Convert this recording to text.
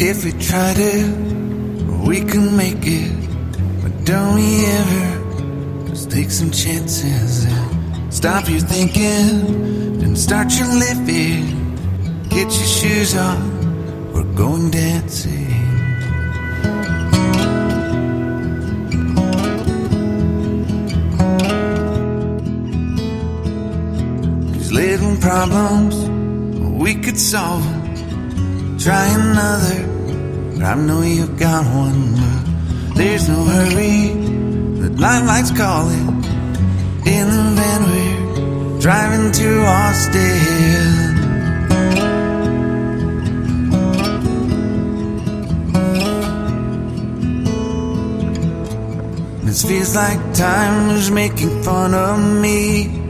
If we tried it, we could make it. But don't we ever just take some chances and stop your thinking and start your living. Get your shoes on, we're going dancing. These little problems, we could solve them. Try another, but I know you got one. There's no hurry, the lifelight's calling. In the van we're driving to Austin. This feels like time is making fun of me.